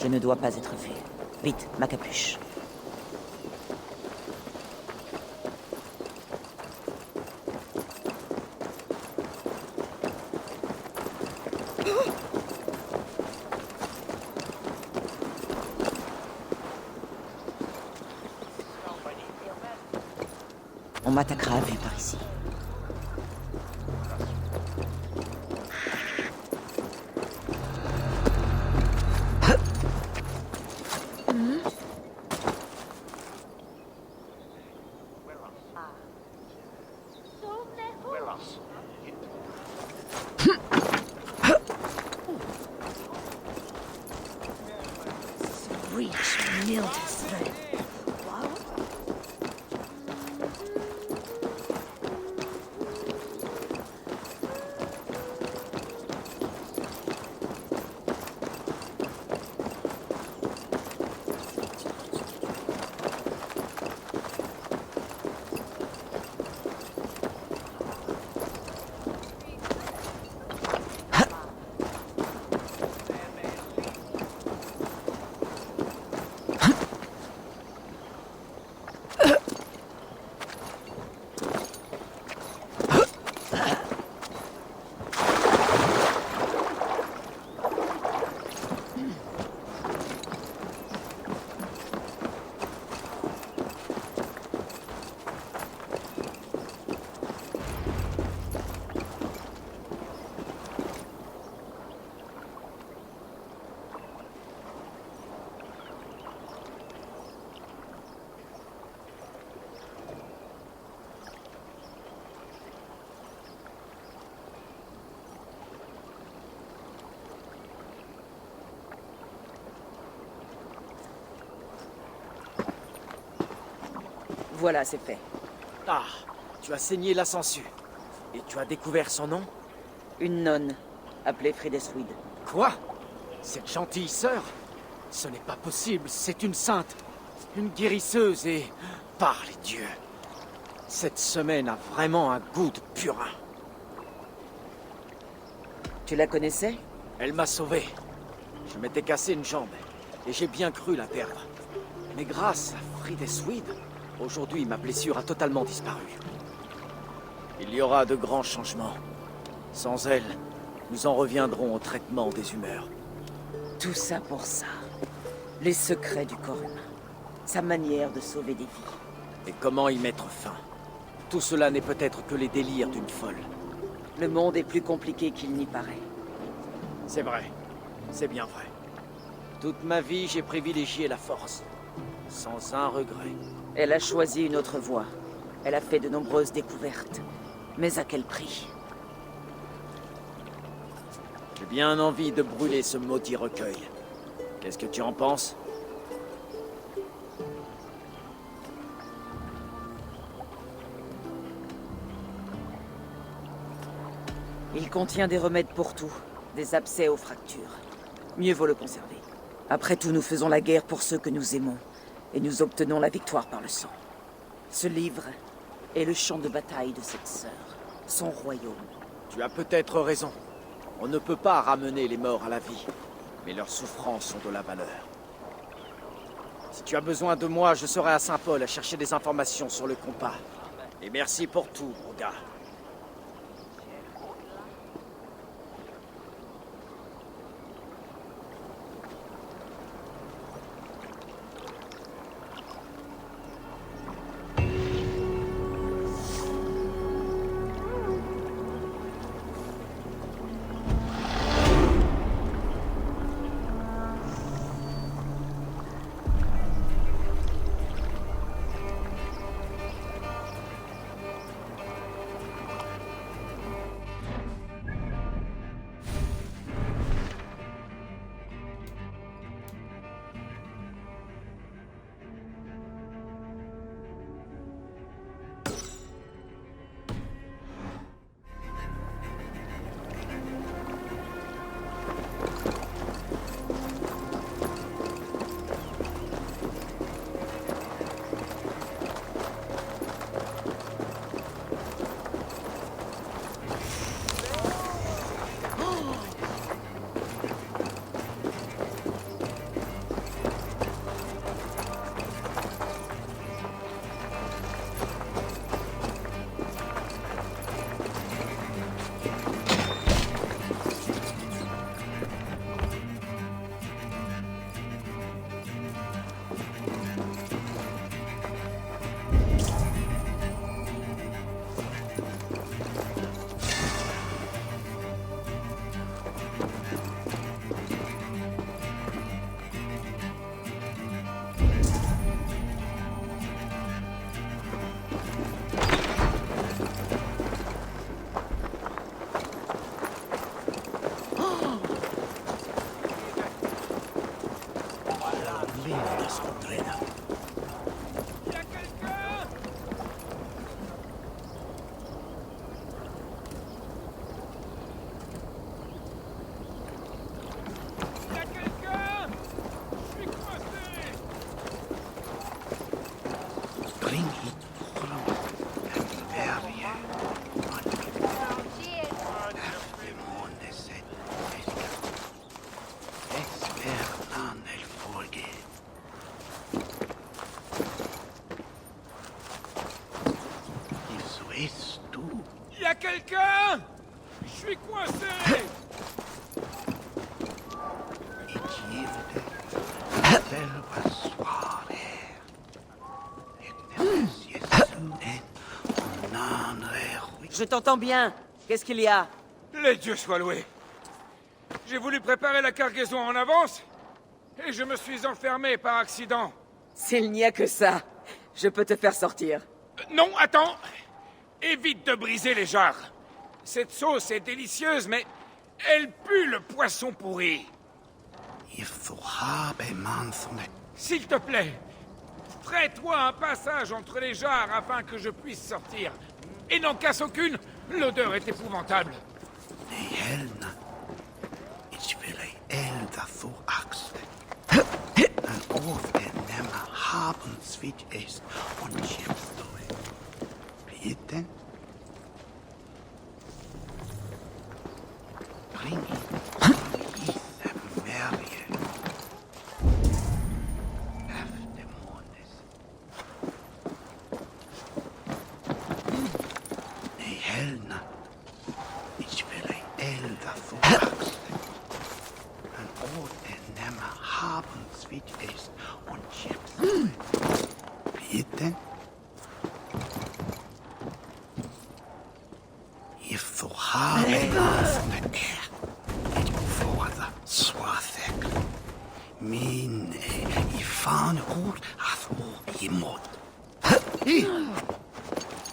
ne doit pas être fait. Vite, ma capuche. On m'attaquera à vue par ici. Voilà, c'est fait. Ah, tu as saigné la sangsue. Et tu as découvert son nom? Une nonne, appelée Fridesweed. Quoi? Cette gentille sœur? Ce n'est pas possible, c'est une sainte. Une guérisseuse et... Par les dieux. Cette semaine a vraiment un goût de purin. Tu la connaissais? Elle m'a sauvé. Je m'étais cassé une jambe, et j'ai bien cru la perdre. Mais grâce à Fridesweed, aujourd'hui ma blessure a totalement disparu. Il y aura de grands changements. Sans elle, nous en reviendrons au traitement des humeurs. Tout ça pour ça. Les secrets du corps humain. Sa manière de sauver des vies. Et comment y mettre fin? Tout cela n'est peut-être que les délires d'une folle. Le monde est plus compliqué qu'il n'y paraît. C'est vrai. C'est bien vrai. Toute ma vie, j'ai privilégié la force. Sans un regret. Elle a choisi une autre voie. Elle a fait de nombreuses découvertes. Mais à quel prix? J'ai bien envie de brûler ce maudit recueil. Qu'est-ce que tu en penses? Il contient des remèdes pour tout. Des abcès aux fractures. Mieux vaut le conserver. Après tout, nous faisons la guerre pour ceux que nous aimons. Et nous obtenons la victoire par le sang. Ce livre est le champ de bataille de cette sœur. Son royaume. Tu as peut-être raison. On ne peut pas ramener les morts à la vie. Mais leurs souffrances ont de la valeur. Si tu as besoin de moi, je serai à Saint-Paul à chercher des informations sur le compas. Et merci pour tout, mon gars. Y a quelqu'un? Je suis coincé! Je t'entends bien. Qu'est-ce qu'il y a? Les dieux soient loués. J'ai voulu préparer la cargaison en avance, et je me suis enfermé par accident. S'il n'y a que ça, je peux te faire sortir. Non, attends! Évite de briser les jarres. Cette sauce est délicieuse, mais elle pue le poisson pourri. S'il te plaît, fraie-toi un passage entre les jarres afin que je puisse sortir. Et n'en casse aucune, l'odeur est épouvantable.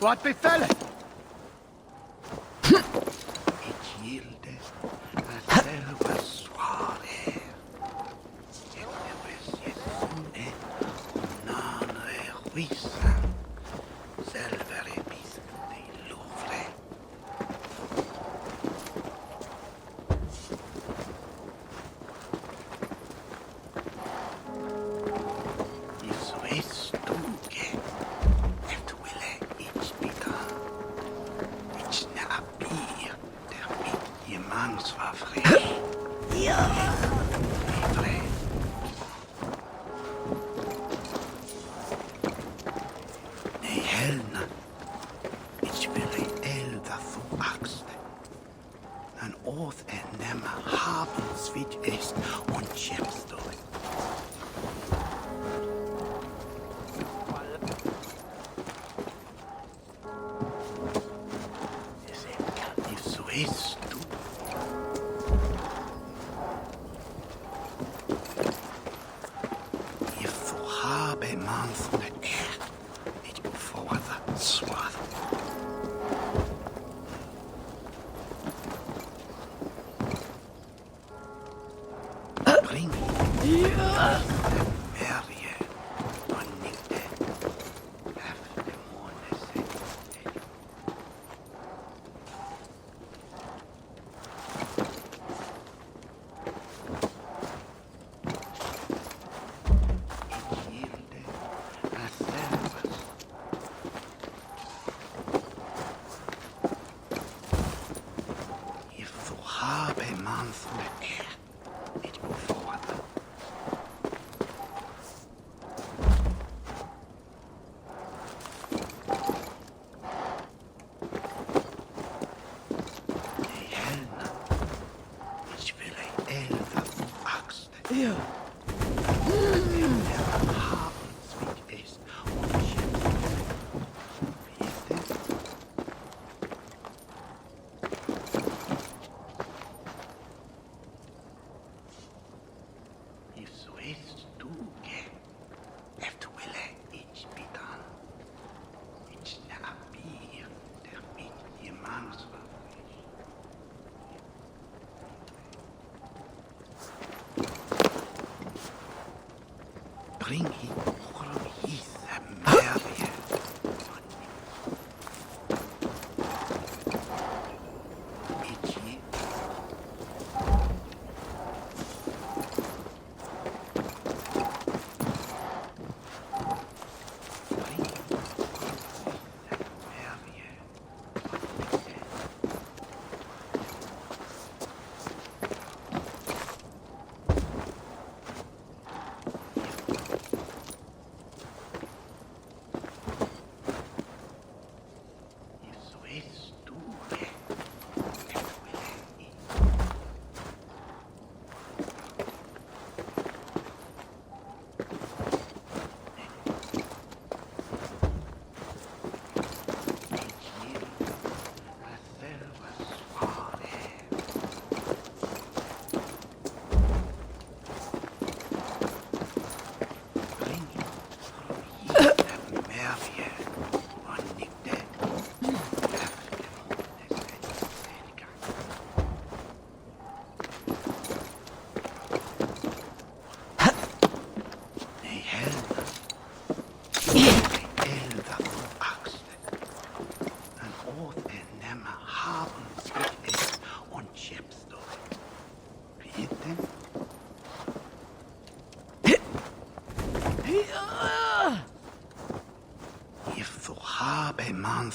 Wat befälle?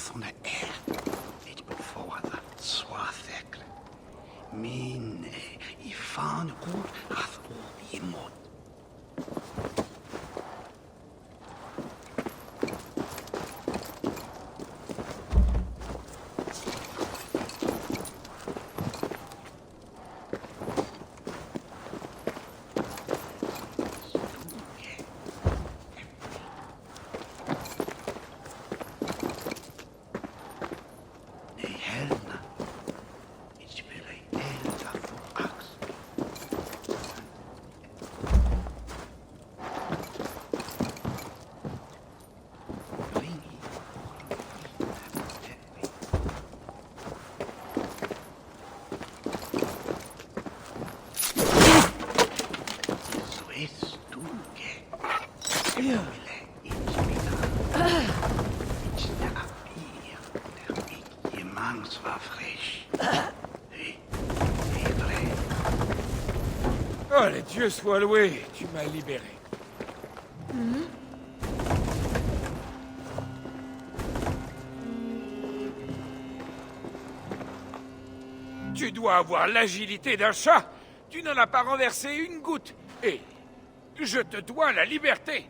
Från ikke befordret svarsekle. Min I fan god hath ord imod. Oh, les dieux soient loués, tu m'as libéré. Tu dois avoir l'agilité d'un chat. Tu n'en as pas renversé une goutte. Et je te dois la liberté.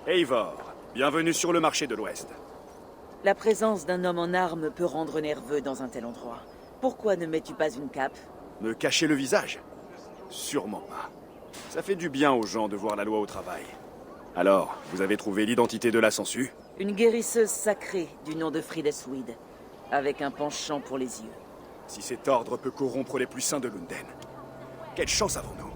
Eivor, bienvenue sur le marché de l'Ouest. La présence d'un homme en armes peut rendre nerveux dans un tel endroit. Pourquoi ne mets-tu pas une cape? Me cacher le visage? Sûrement pas. Ça fait du bien aux gens de voir la loi au travail. Alors, vous avez trouvé l'identité de la sangsue? Une guérisseuse sacrée du nom de Fridesweed, avec un penchant pour les yeux. Si cet ordre peut corrompre les plus saints de Lunden, quelle chance avons-nous?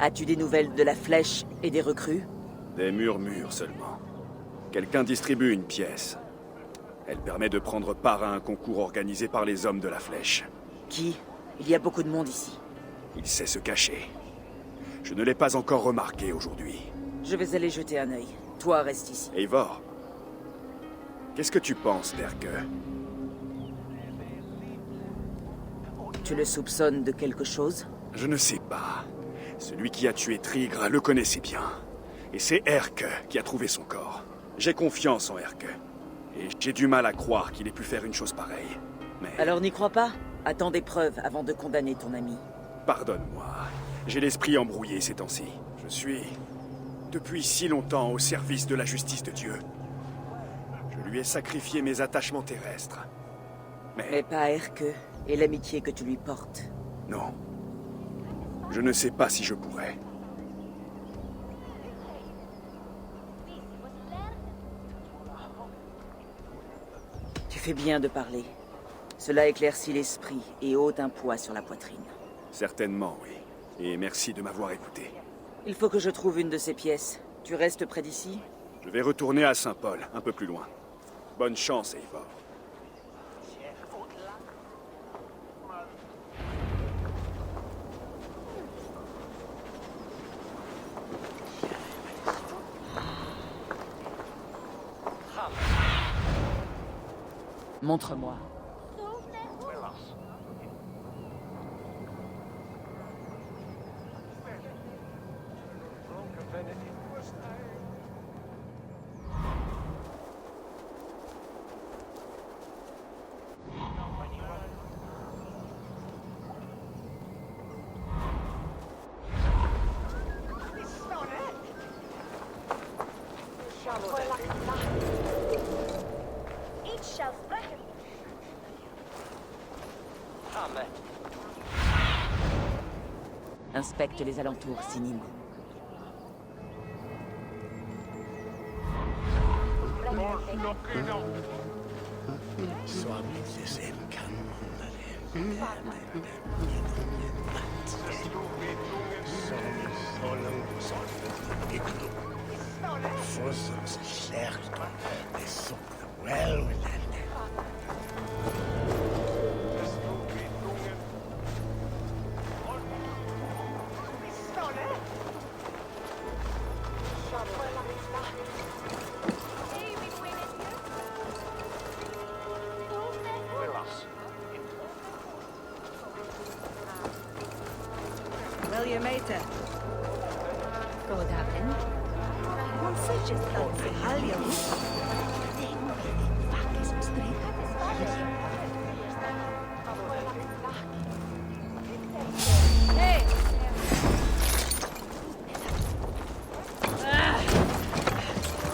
As-tu des nouvelles de la flèche et des recrues? Des murmures seulement. Quelqu'un distribue une pièce. Elle permet de prendre part à un concours organisé par les hommes de la Flèche. Qui? Il y a beaucoup de monde ici. Il sait se cacher. Je ne l'ai pas encore remarqué aujourd'hui. Je vais aller jeter un œil. Toi, reste ici. Eivor, qu'est-ce que tu penses d'Erke? Tu le soupçonnes de quelque chose? Je ne sais pas. Celui qui a tué Trigre le connaissait bien. Et c'est Erke qui a trouvé son corps. J'ai confiance en Erke. Et j'ai du mal à croire qu'il ait pu faire une chose pareille. Mais... Alors n'y crois pas? Attends des preuves avant de condamner ton ami. Pardonne-moi. J'ai l'esprit embrouillé ces temps-ci. Je suis, depuis si longtemps, au service de la justice de Dieu. Je lui ai sacrifié mes attachements terrestres. Mais pas Erke et l'amitié que tu lui portes. Non. Je ne sais pas si je pourrais. Tu fais bien de parler. Cela éclaircit l'esprit et ôte un poids sur la poitrine. Certainement, oui. Et merci de m'avoir écouté. Il faut que je trouve une de ces pièces. Tu restes près d'ici? Je vais retourner à Saint-Paul, un peu plus loin. Bonne chance, Eivor. Montre-moi. Inspecte les alentours, Sinin. Wil je meten? Godhavn. Want such as that Halion. Hey!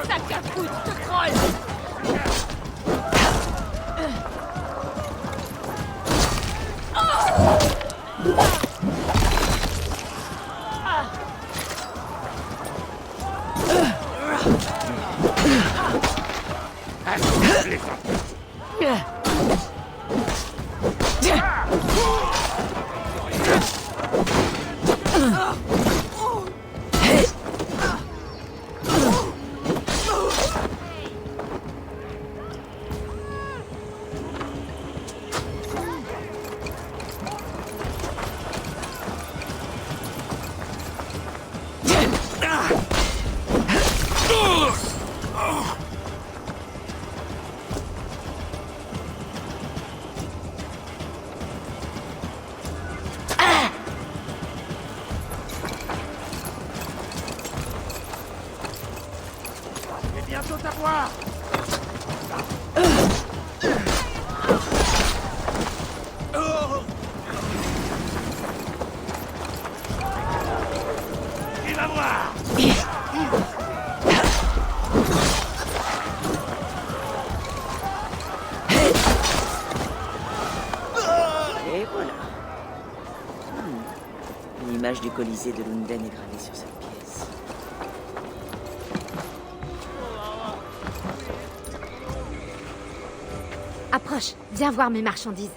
Sacre de troll! Bientôt à voir. Tu vas voir. Et voilà. L'image du Colisée de Lunden est gravée sur cette pièce. Approche, viens voir mes marchandises.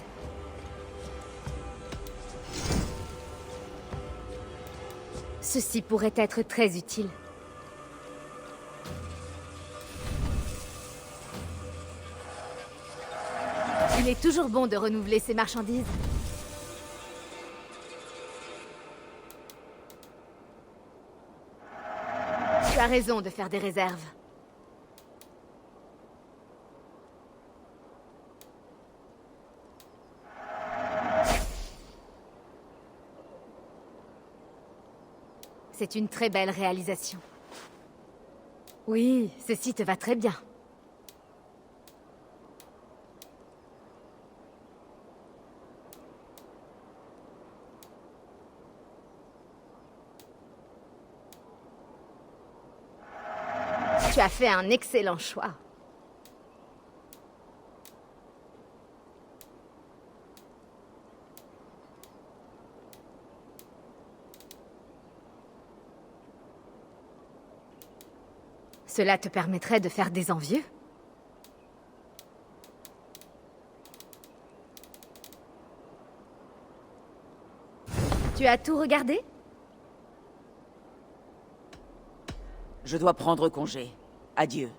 Ceci pourrait être très utile. Il est toujours bon de renouveler ses marchandises. Tu as raison de faire des réserves. C'est une très belle réalisation. Oui, ceci te va très bien. Tu as fait un excellent choix. Cela te permettrait de faire des envieux? Tu as tout regardé? Je dois prendre congé. Adieu.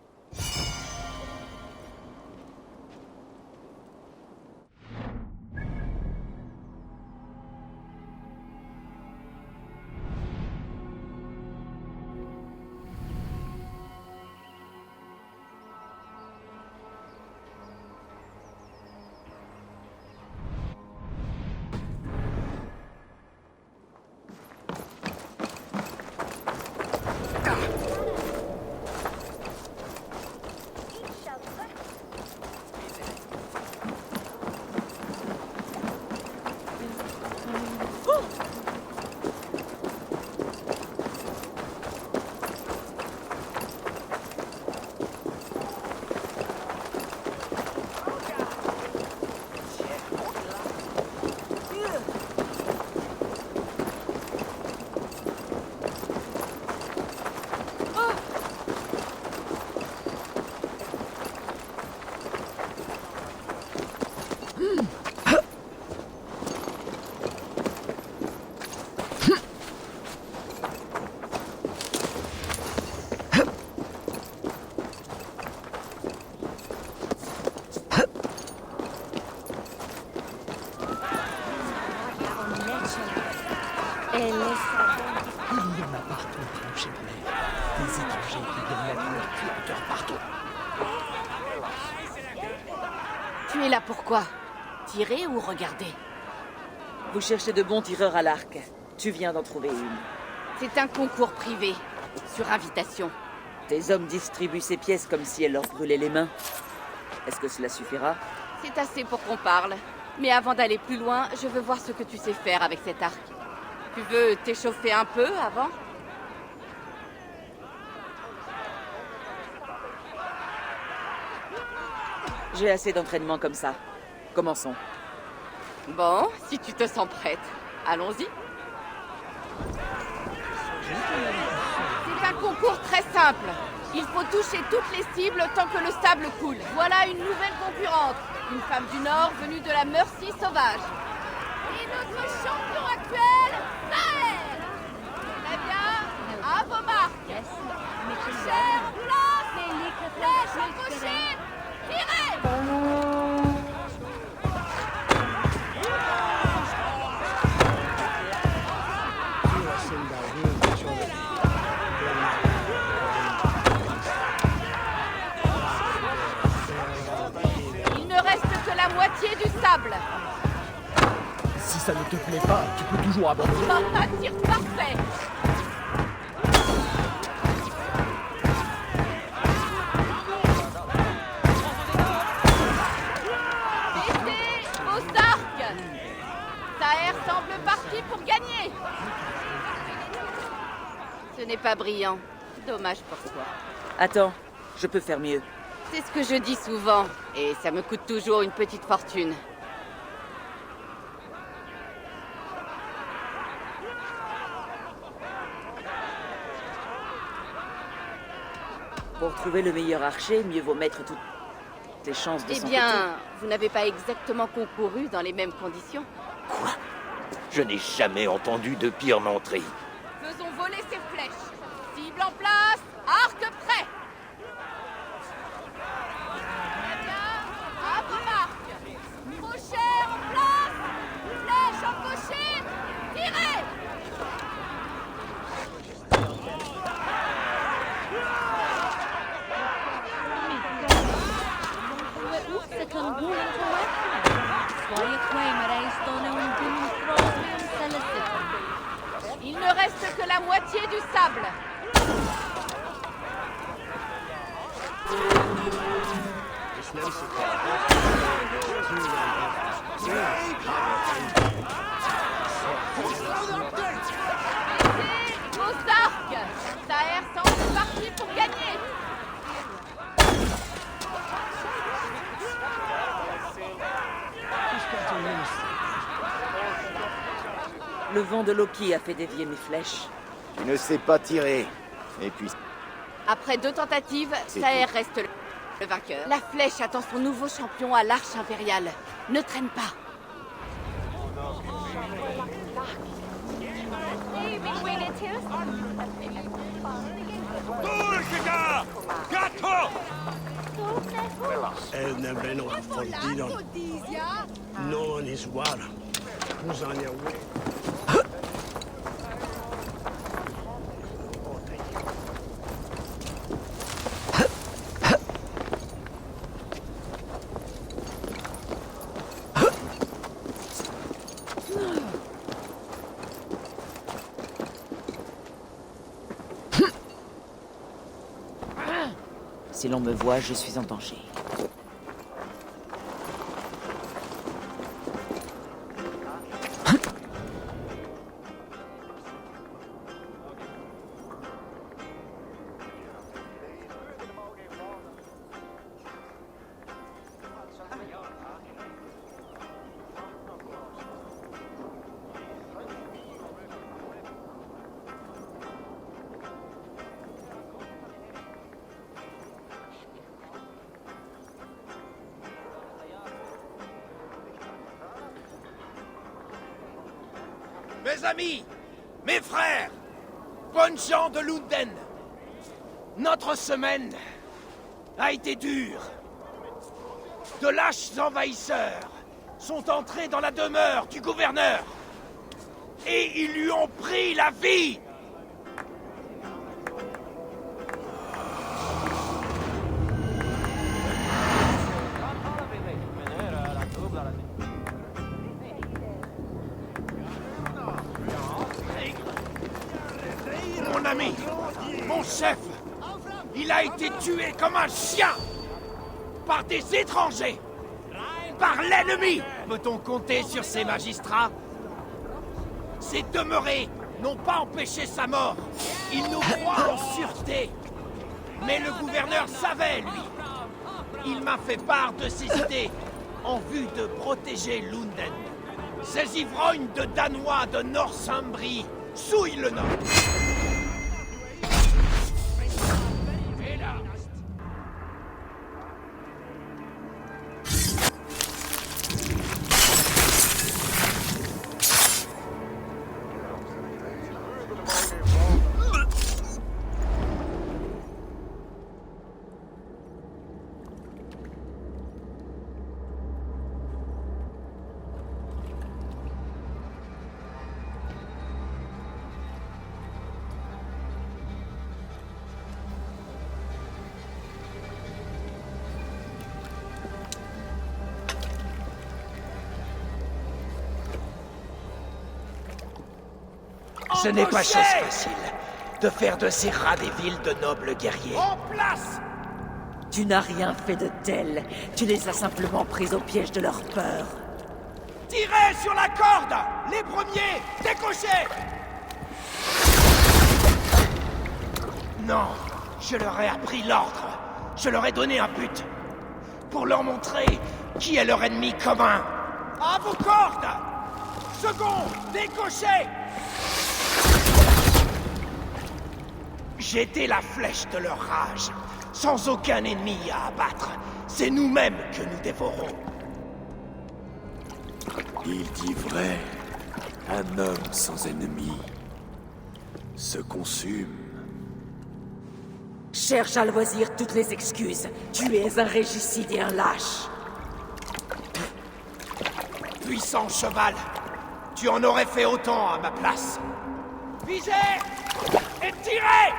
Il y en a partout, chez Blair. Des étrangers qui viennent mettre leur pied à cœur partout. Tu es là pourquoi? Tirer ou regarder? Vous cherchez de bons tireurs à l'arc. Tu viens d'en trouver une. C'est un concours privé, sur invitation. Tes hommes distribuent ces pièces comme si elles leur brûlaient les mains. Est-ce que cela suffira? C'est assez pour qu'on parle. Mais avant d'aller plus loin, je veux voir ce que tu sais faire avec cet arc. Tu veux t'échauffer un peu avant? J'ai assez d'entraînement comme ça. Commençons. Bon, si tu te sens prête, allons-y. C'est un concours très simple. Il faut toucher toutes les cibles tant que le sable coule. Voilà une nouvelle concurrente. Une femme du Nord venue de la Mercie sauvage. Et notre champion actuel, Saël. Très bien, à vos marques. Cher place, flèche empochée, tirez. Il ne reste que la moitié du sable. Si ça ne te plaît pas, tu peux toujours abandonner. Oh, un tir parfait. Baissez vos arcs. Saër semble parti pour gagner. Ce n'est pas brillant. Dommage pour toi. Attends, je peux faire mieux. C'est ce que je dis souvent, et ça me coûte toujours une petite fortune. Pour trouver le meilleur archer, mieux vaut mettre toutes les chances de Eh son bien, côté. vous n'avez pas exactement concouru dans les mêmes conditions. Quoi? Je n'ai jamais entendu de pire menterie. Faisons voler ces flèches. Cible en place, arc prêt. Très bien, à vos marques. Il ne reste que la moitié du sable. Vos arcs! Taher semble parti pour gagner. Le vent de Loki a fait dévier mes flèches. Il ne sait pas tirer. Et puis, Après 2 tentatives, C'est Taher reste le vainqueur. La flèche attend son nouveau champion à l'Arche impériale. Ne traîne pas. Även ben nog förbidan. Någon is war. Who's on your way? Si l'on me voit, je suis en danger. Mes amis, mes frères, bonnes gens de Lunden, notre semaine a été dure. De lâches envahisseurs sont entrés dans la demeure du gouverneur et ils lui ont pris la vie. Mon ami, mon chef, il a été tué comme un chien par des étrangers, par l'ennemi. Peut-on compter sur ces magistrats? Ces demeurés n'ont pas empêché sa mort. Ils nous croient en sûreté. Mais le gouverneur savait, lui. Il m'a fait part de ses idées en vue de protéger Lunden. Ces ivrognes de Danois de Northumbrie souillent le Nord. Ce n'est pas chose facile de faire de ces rats des villes de nobles guerriers. En place! Tu n'as rien fait de tel. Tu les as simplement pris au piège de leur peur. Tirez sur la corde! Les premiers! Décochez! Non, je leur ai appris l'ordre. Je leur ai donné un but. Pour leur montrer qui est leur ennemi commun. À vos cordes! Second, décochez! J'étais la flèche de leur rage, sans aucun ennemi à abattre. C'est nous-mêmes que nous dévorons. Il dit vrai. Un homme sans ennemi se consume. Cherche à loisir toutes les excuses. Tu es un régicide et un lâche. Puissant cheval, tu en aurais fait autant à ma place. Visez et tirez!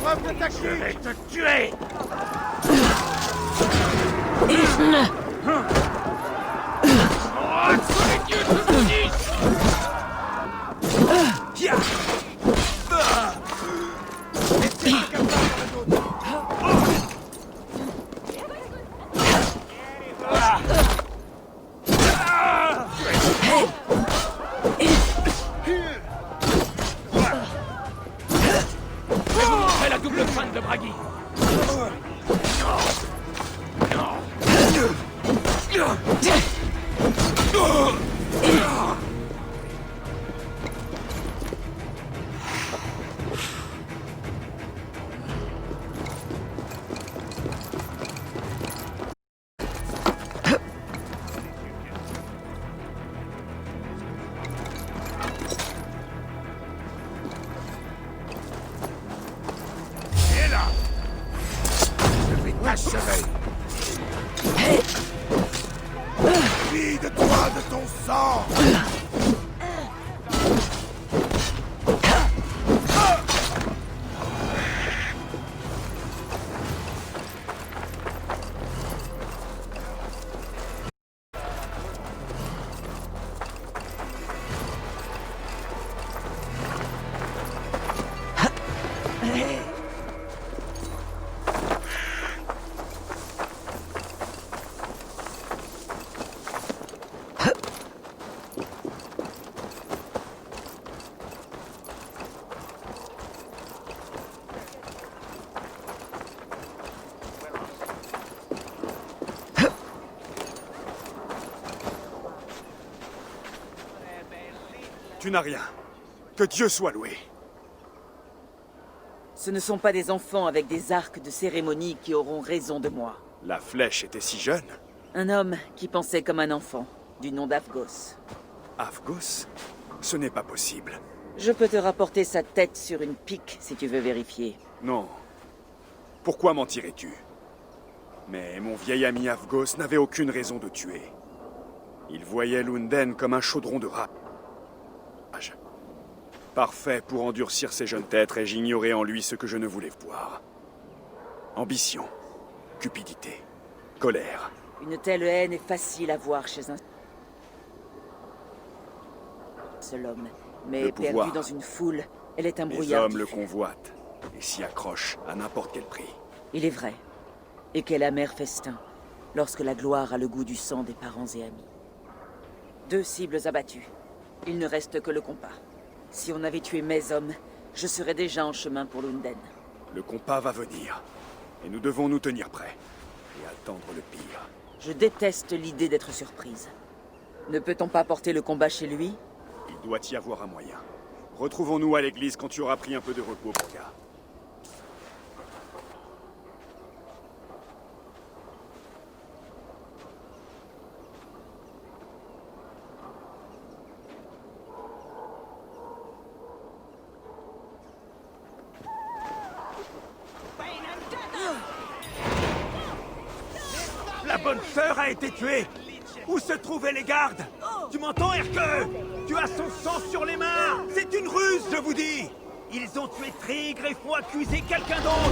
preuve de ta Je vais te tuer. Oh, sous les dieux de justice. Laissez-moi capable dans le dos. Je vais vous montrer la double crâne de Bragi. Et là, je vais t'achever. Vide-toi de ton sang. Tu n'as rien. Que Dieu soit loué. Ce ne sont pas des enfants avec des arcs de cérémonie qui auront raison de moi. La flèche était si jeune. Un homme qui pensait comme un enfant, du nom d'Avgos. Avgos? Ce n'est pas possible. Je peux te rapporter sa tête sur une pique si tu veux vérifier. Non. Pourquoi mentirais-tu? Mais mon vieil ami Avgos n'avait aucune raison de tuer. Il voyait Lunden comme un chaudron de rage. Parfait pour endurcir ses jeunes têtes et j'ignorais en lui ce que je ne voulais voir. Ambition, cupidité, colère. Une telle haine est facile à voir chez un seul homme. Mais Le pouvoir. perdue dans une foule, elle est un Les brouillard. hommes le convoitent et s'y accrochent à n'importe quel prix. Il est vrai. Et quel amer festin, lorsque la gloire a le goût du sang des parents et amis. 2 cibles abattues. Il ne reste que le compas. Si on avait tué mes hommes, je serais déjà en chemin pour Lunden. Le compas va venir. Et nous devons nous tenir prêts. Et attendre le pire. Je déteste l'idée d'être surprise. Ne peut-on pas porter le combat chez lui? Il doit y avoir un moyen. Retrouvons-nous à l'église quand tu auras pris un peu de repos, Borga. La bonne sœur a été tuée. Où se trouvaient les gardes? Tu m'entends, Erke? Tu as son sang sur les mains. C'est une ruse, je vous dis. Ils ont tué Trigre et font accuser quelqu'un d'autre.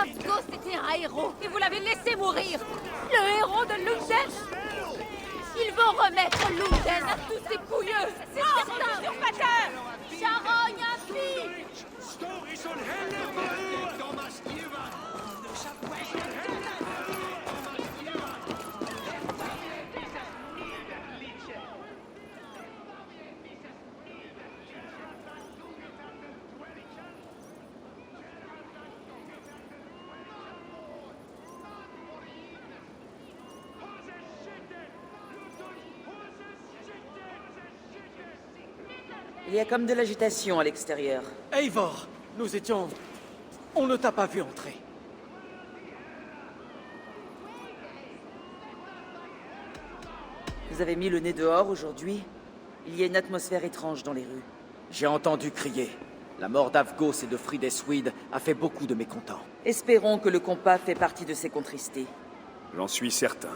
Avgos était un héros et vous l'avez laissé mourir. Le héros de Lunden. Ils vont remettre Lunden à tous ces pouilleux. C'est certain. Usurpateur. Charogne ainsi. Il y a comme de l'agitation à l'extérieur. Eivor, nous étions... On ne t'a pas vu entrer. Vous avez mis le nez dehors aujourd'hui? Il y a une atmosphère étrange dans les rues. J'ai entendu crier. La mort d'Avgos et de Fridesweed a fait beaucoup de mécontents. Espérons que le compas fait partie de ces contristés. J'en suis certain.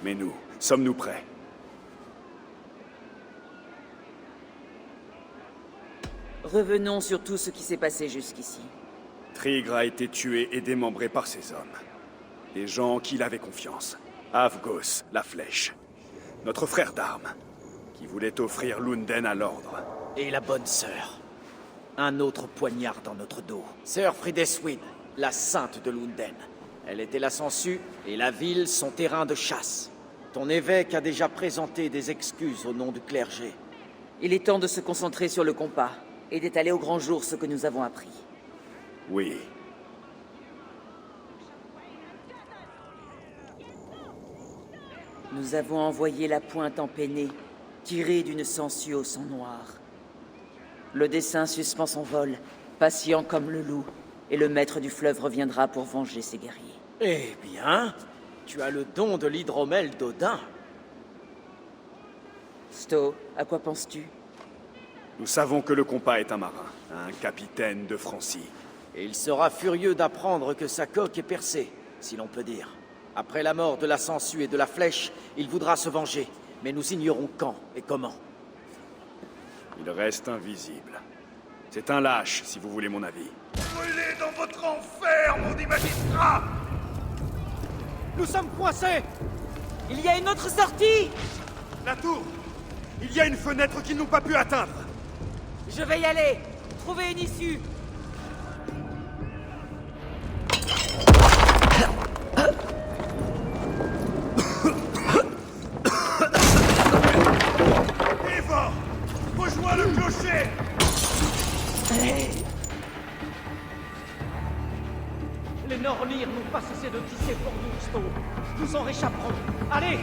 Mais nous, sommes-nous prêts? Revenons sur tout ce qui s'est passé jusqu'ici. Trigre a été tué et démembré par ses hommes. Des gens en qui il avait confiance. Avgos, la flèche. Notre frère d'armes, qui voulait offrir Lunden à l'ordre. Et la bonne sœur. Un autre poignard dans notre dos. Sœur Fridesweed, la sainte de Lunden. Elle était la sangsue et la ville son terrain de chasse. Ton évêque a déjà présenté des excuses au nom du clergé. Il est temps de se concentrer sur le compas et d'étaler au grand jour ce que nous avons appris. Oui. Nous avons envoyé la pointe empennée, tirée d'une sangsue au sang noir. Le dessin suspend son vol, patient comme le loup, et le maître du fleuve reviendra pour venger ses guerriers. Eh bien, tu as le don de l'hydromel d'Odin. Sto, à quoi penses-tu? Nous savons que le compas est un marin, un capitaine de Francie. Et il sera furieux d'apprendre que sa coque est percée, si l'on peut dire. Après la mort de la sangsue et de la flèche, il voudra se venger, mais nous ignorons quand et comment. Il reste invisible. C'est un lâche, si vous voulez mon avis. Brûlez dans votre enfer, maudit magistrat! Nous sommes coincés! Il y a une autre sortie! La tour! Il y a une fenêtre qu'ils n'ont pas pu atteindre! Je vais y aller! Trouver une issue! Eva! Rejoins le clocher! Les Norlir n'ont pas cessé de tisser pour nous, Sto. Nous en réchapperons. Allez!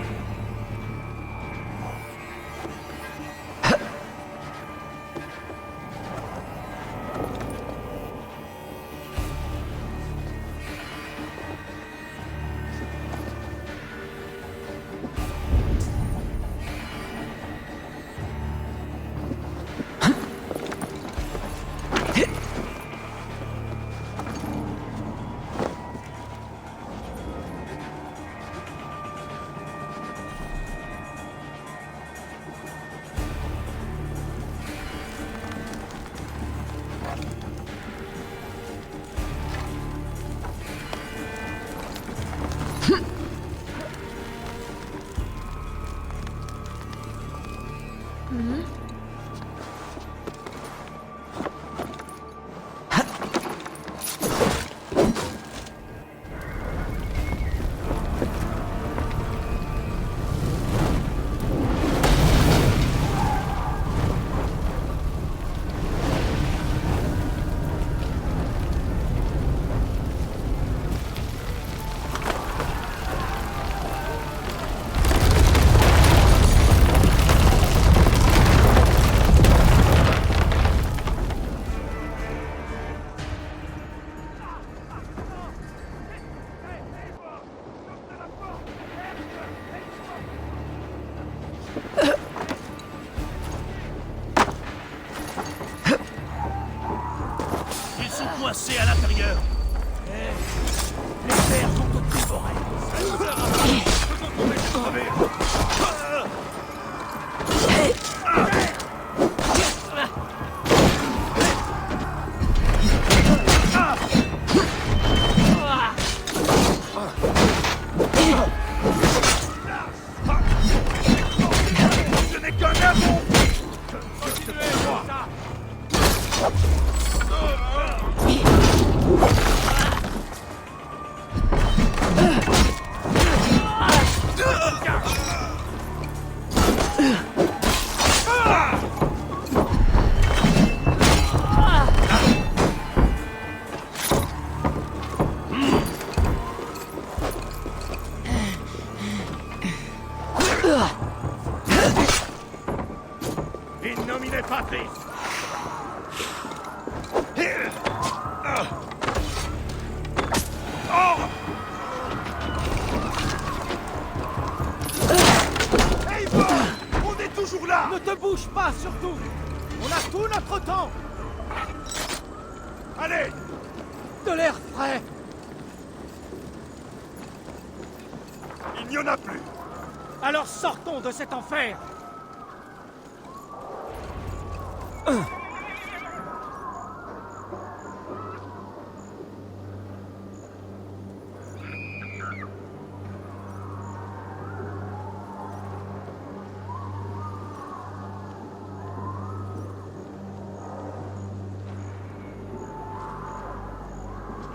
Ils sont coincés à l'intérieur. Les fers sont au dévorés. Faisons tomber ces crevés. Ce n'est qu'un amour. Continuez-moi. In nomine Patris. Hey, on est toujours là. Ne te bouge pas, surtout! On a tout notre temps! Allez! De l'air frais! Il n'y en a plus! Alors sortons de cet enfer!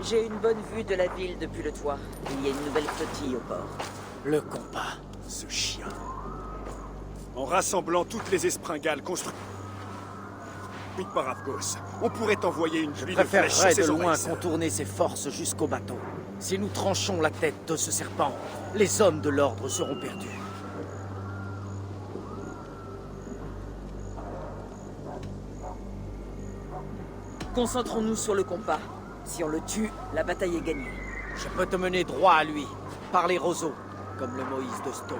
J'ai une bonne vue de la ville depuis le toit. Il y a une nouvelle flottille au port. Le compas. Ce chien. En rassemblant toutes les espringales construites par Avgos, on pourrait envoyer une Je pluie de flèches sur préférerais de ses loin oreilles. contourner ses forces jusqu'au bateau. Si nous tranchons la tête de ce serpent, les hommes de l'ordre seront perdus. Concentrons-nous sur le compas. Si on le tue, la bataille est gagnée. Je peux te mener droit à lui, par les roseaux, comme le Moïse de Sto.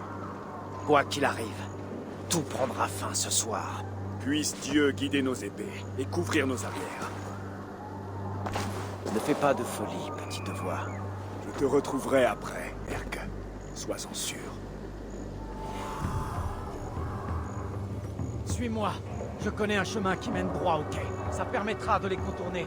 Quoi qu'il arrive, tout prendra fin ce soir. Puisse Dieu guider nos épées et couvrir nos arrières. Ne fais pas de folie, petite voix. Je te retrouverai après, Erke. Sois-en sûr. Suis-moi. Je connais un chemin qui mène droit au quai. Ça permettra de les contourner.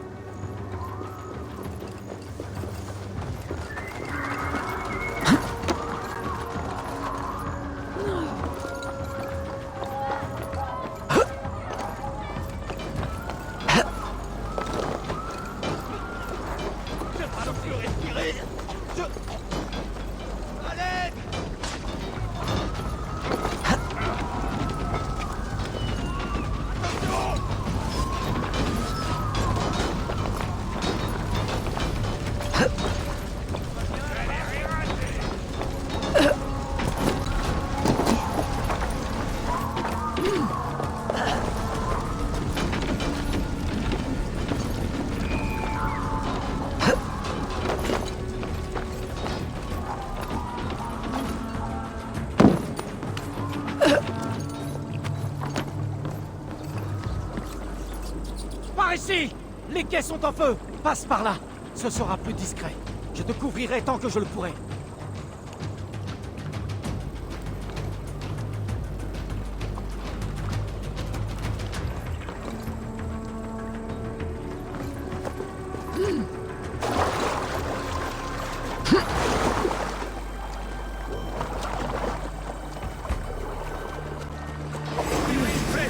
Par ici! Les quais sont en feu! Passe par là! Ce sera plus discret. Je te couvrirai tant que je le pourrai.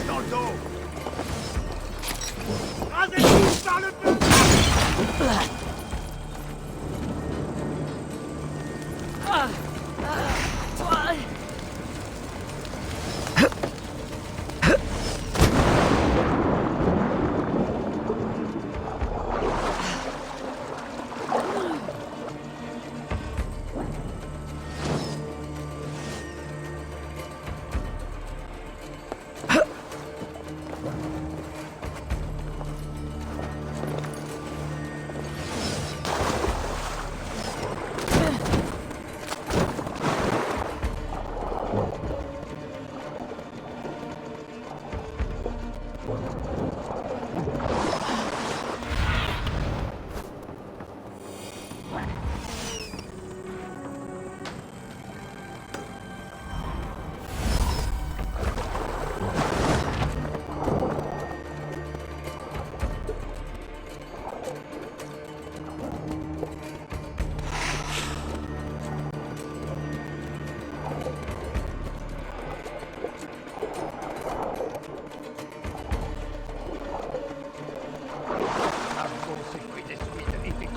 Dans le dos! Rasez-vous par le feu!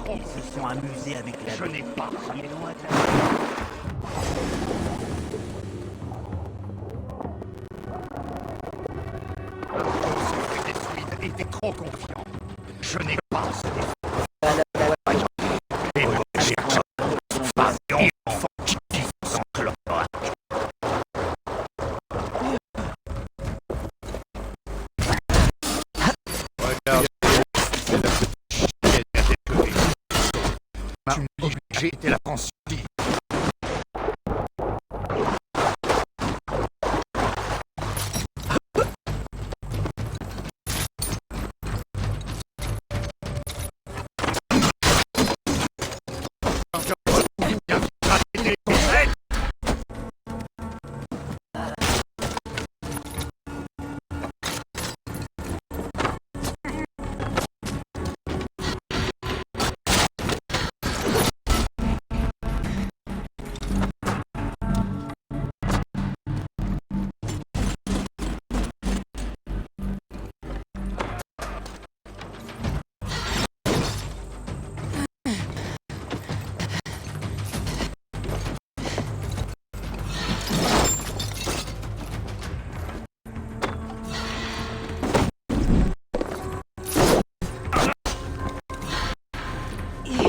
Ils se sont amusés avec la... Je n'ai pas... Ils l'ont attaqué. Était trop confiant. Je n'ai pas ce défaut. Et moi, j'ai un enfant qui vit sans cloche. Regarde, c'est la petite chienne à dépeler. Tu me dis que j'ai été la France.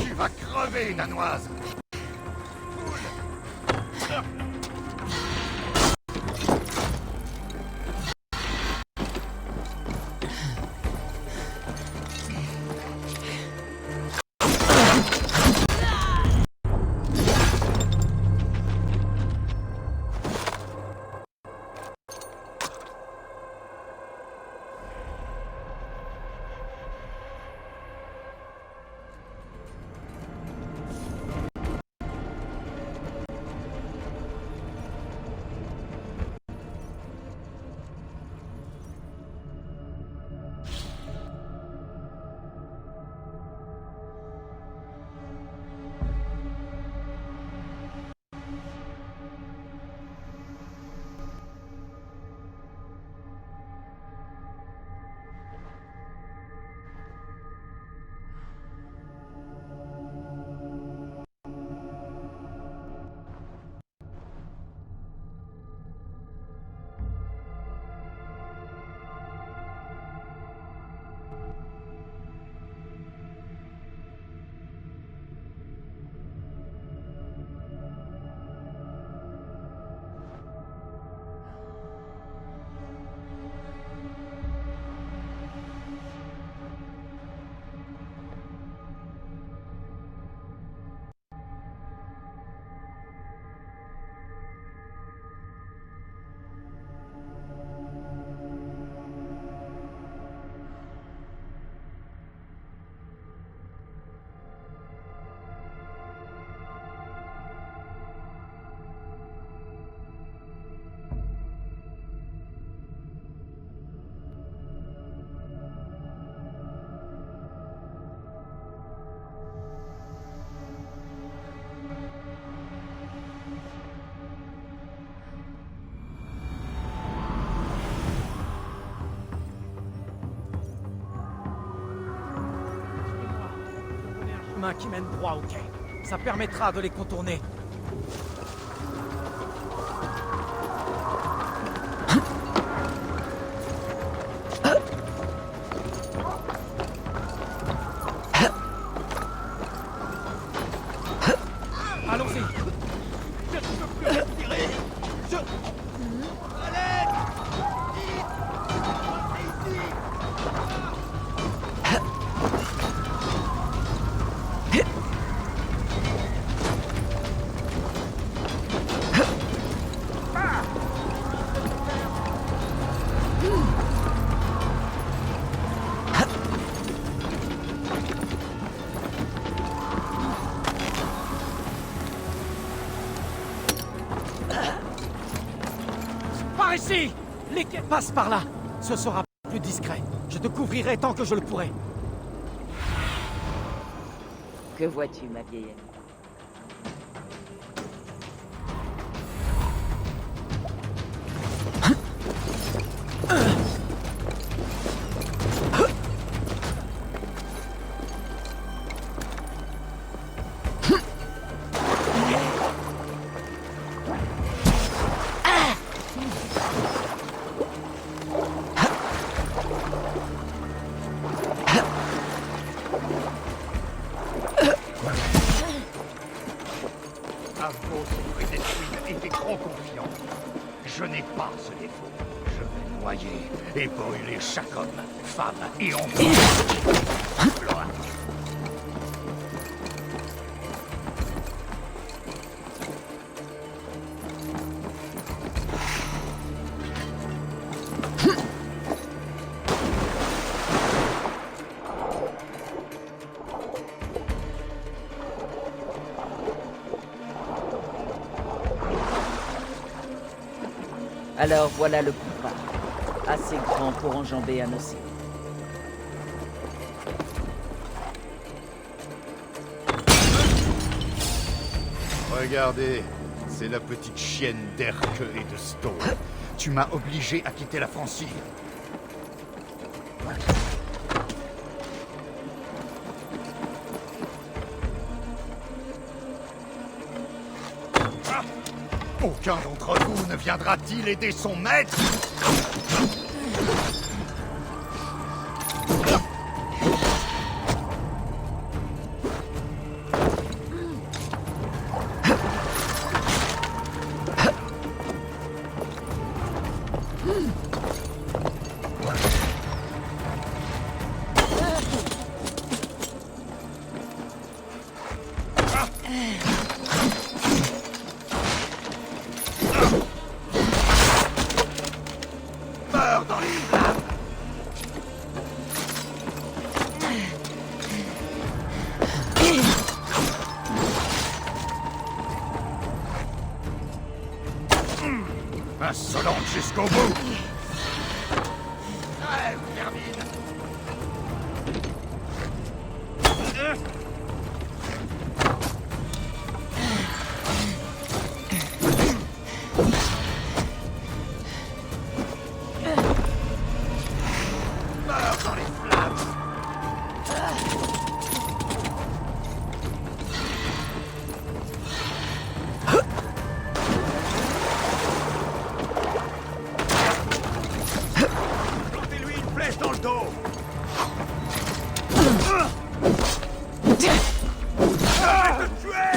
Tu vas crever, danoise. Chemin qui mène droit au quai. Ça permettra de les contourner. Allons-y. Je ne peux plus respirer. Allez! Vite! Rentrez ici! Par ici! Les quais passent par là. Ce sera plus discret. Je te couvrirai tant que je le pourrai. Que vois-tu, ma vieille amie? Avos auprès des Swedes était trop confiant. Je n'ai pas ce défaut. Je vais noyer et brûler chaque homme, femme et enfant. Gloire. Alors voilà le combat. Assez grand pour enjamber un océan. Regardez, c'est la petite chienne d'Erke et de Stone. Tu m'as obligé à quitter la Francie. Ah, aucun d'entre vous ne viendra-t-il aider son maître? Meurs dans les flammes! Insolente jusqu'au bout! Rêve, termine! Meurs dans les flammes! Plantez-lui une flèche dans le dos! Je vais te tuer!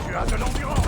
Tu as de l'endurance!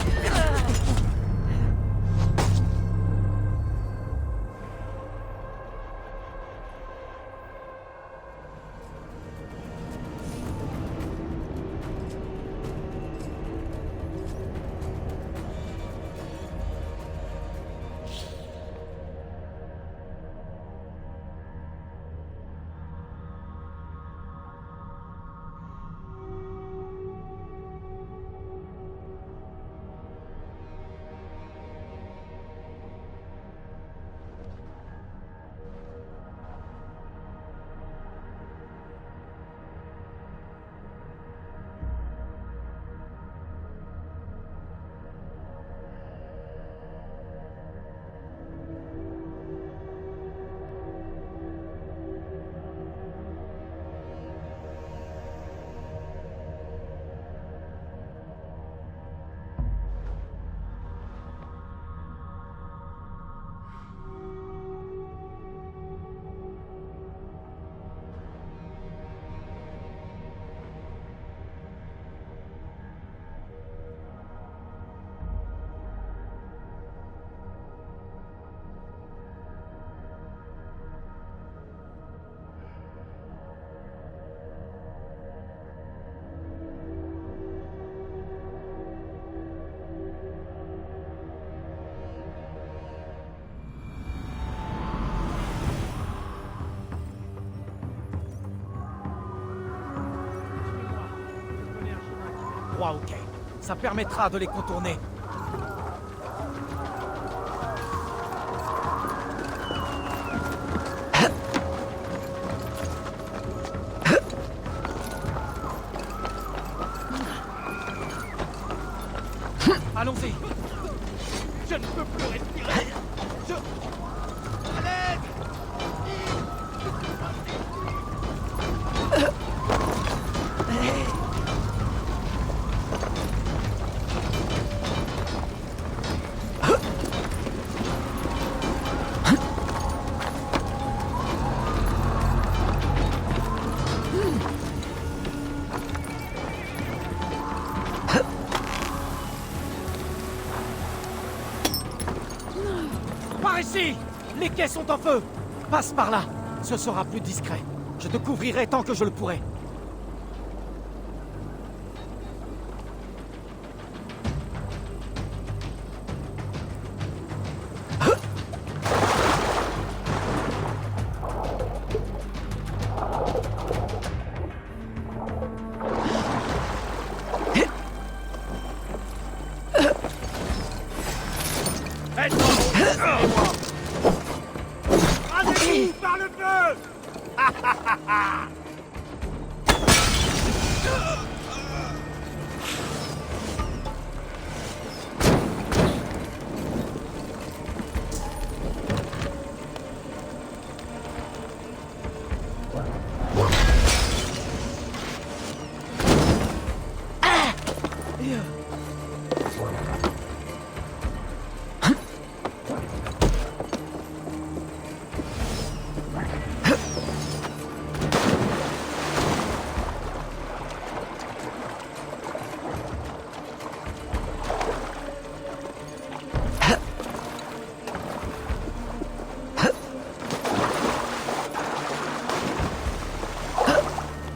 Ok. Ça permettra de les contourner. Allons-y. Je ne peux plus respirer. À l'aide! Par ici! Les quais sont en feu! Passe par là! Ce sera plus discret. Je te couvrirai tant que je le pourrai. Rasez-vous par le feu!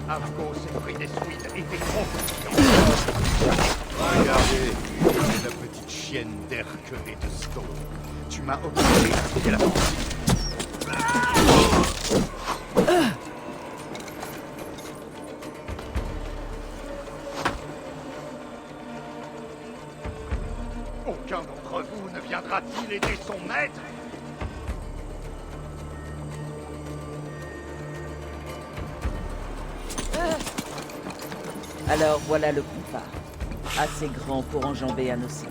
Avgo s'est pris des suites et t'es trop confiant. Regardez, la petite chienne d'Hercule et de Stone. Tu m'as obligé à quitter la partie. Aucun d'entre vous ne viendra-t-il aider son maître? Alors voilà le compas. Assez grand pour enjamber un océan.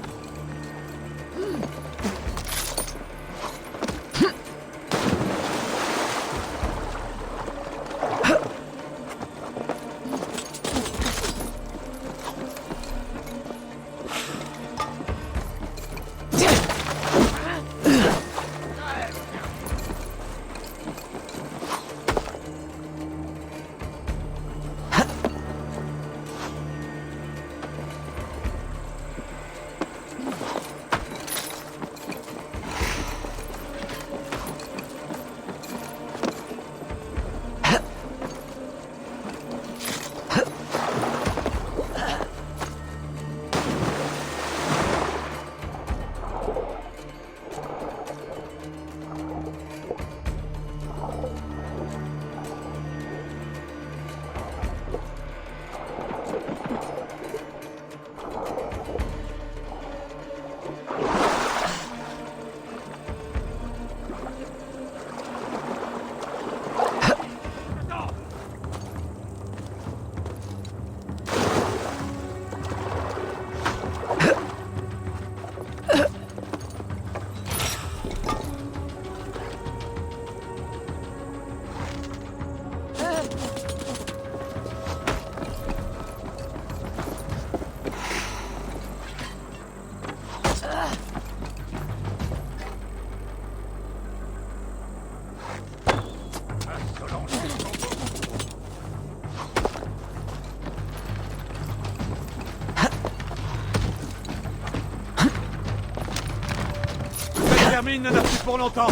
Termine n'en a plus pour longtemps.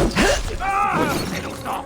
C'est longtemps.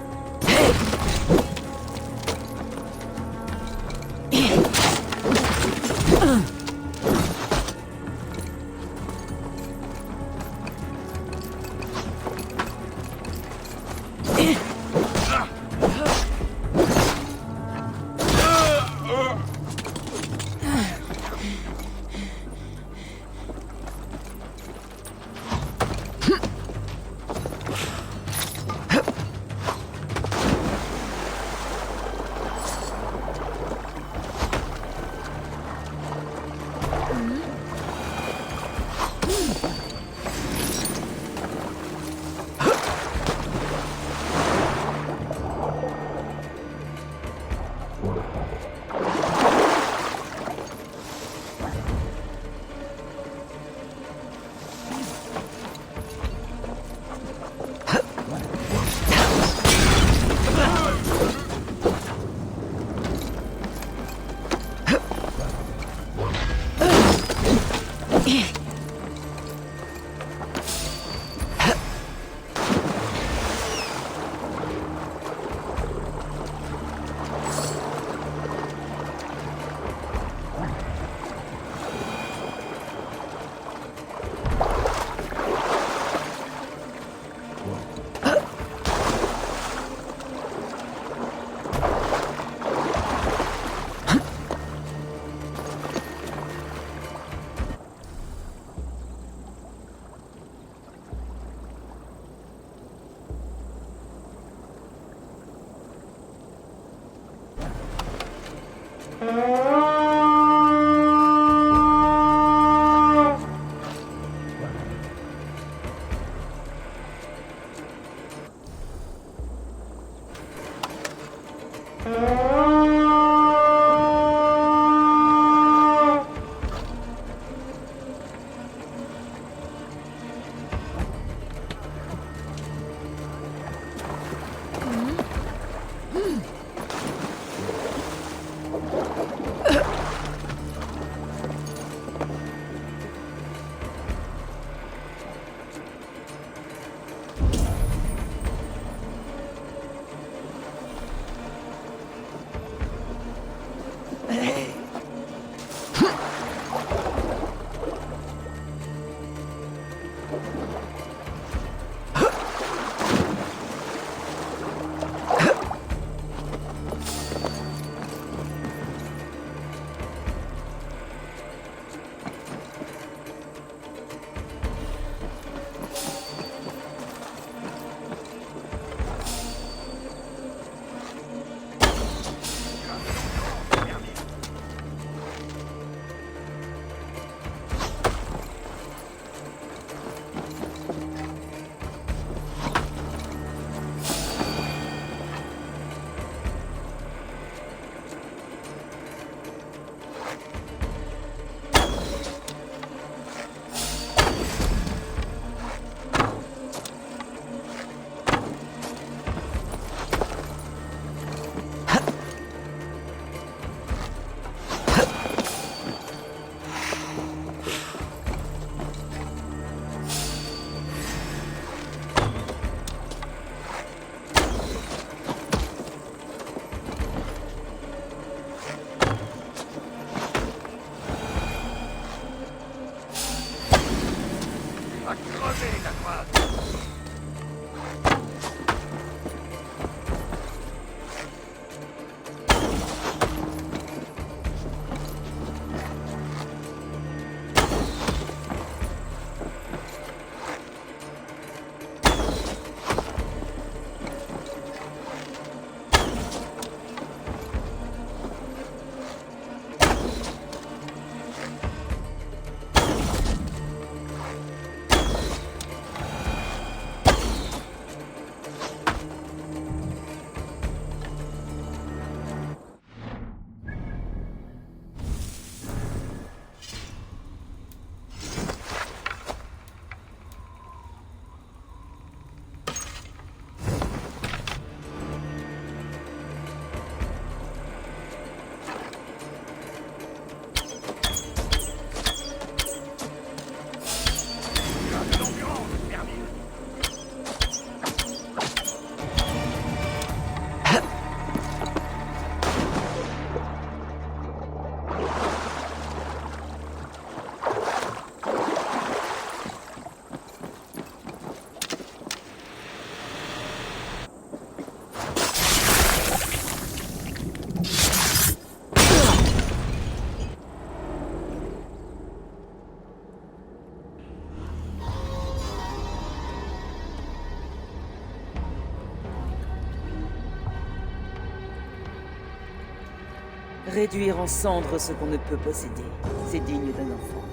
Réduire en cendres ce qu'on ne peut posséder, c'est digne d'un enfant.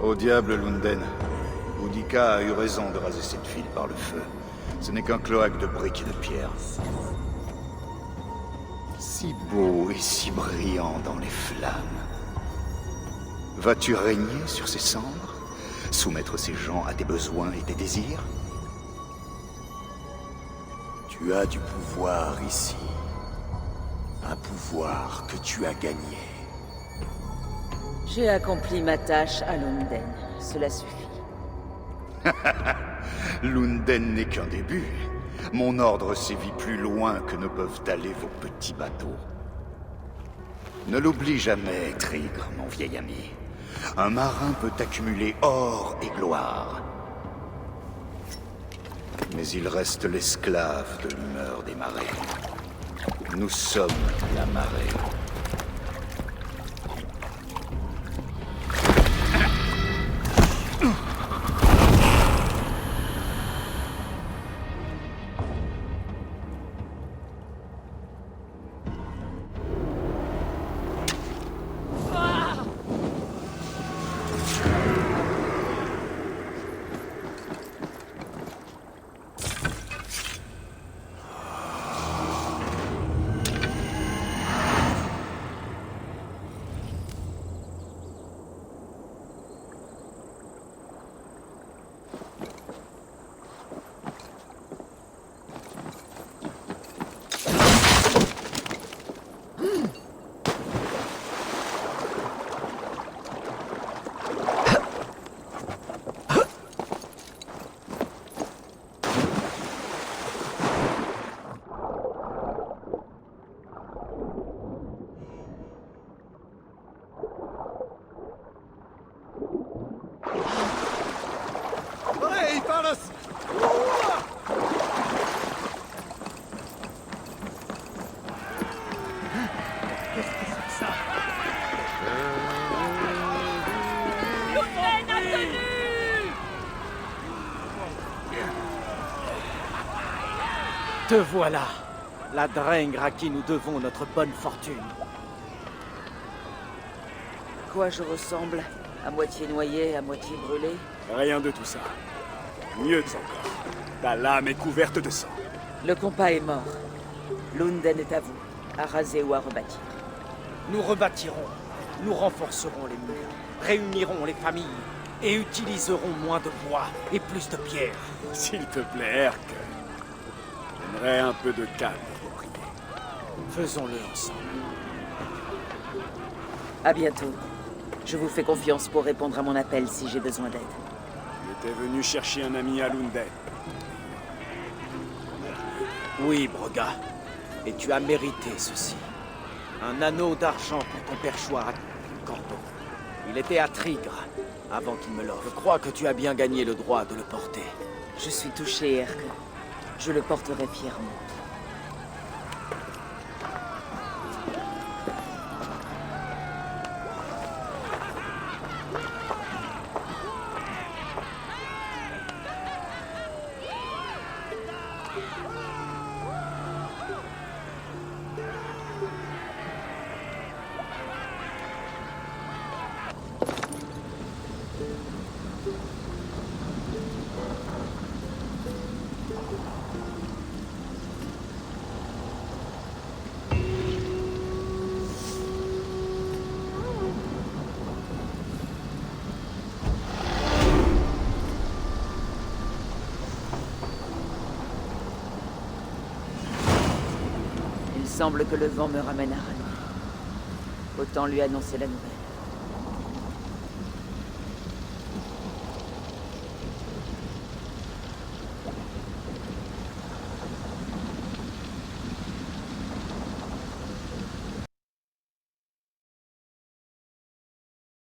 Au diable, Lunden. Boudica a eu raison de raser cette ville par le feu. Ce n'est qu'un cloaque de briques et de pierres. Si beau et si brillant dans les flammes. Vas-tu régner sur ces cendres? Soumettre ces gens à tes besoins et tes désirs? Tu as du pouvoir ici. Un pouvoir que tu as gagné. J'ai accompli ma tâche à Lunden. Cela suffit. Lunden n'est qu'un début. Mon ordre sévit plus loin que ne peuvent aller vos petits bateaux. Ne l'oublie jamais, Trigre, mon vieil ami. Un marin peut accumuler or et gloire. Mais il reste l'esclave de l'humeur des marées. Nous sommes la marée. Te voilà, la Drengr à qui nous devons notre bonne fortune. À quoi je ressemble? À moitié noyé, à moitié brûlé? Rien de tout ça. Mieux encore. Ta lame est couverte de sang. Le compas est mort. Lunden est à vous, à raser ou à rebâtir. Nous rebâtirons, nous renforcerons les murs, réunirons les familles et utiliserons moins de bois et plus de pierre. S'il te plaît, Erk. J'aimerais un peu de calme pour prier. Faisons-le ensemble. À bientôt. Je vous fais confiance pour répondre à mon appel si j'ai besoin d'aide. Tu étais venu chercher un ami à Lunden. Oui, Broga. Et tu as mérité ceci. Un anneau d'argent pour ton perchoir à Corbeau. Il était à Trigre avant qu'il me l'offre. Je crois que tu as bien gagné le droit de le porter. Je suis touché, Erk. Je le porterai fièrement. Il semble que le vent me ramène à Ranir. Autant lui annoncer la nouvelle.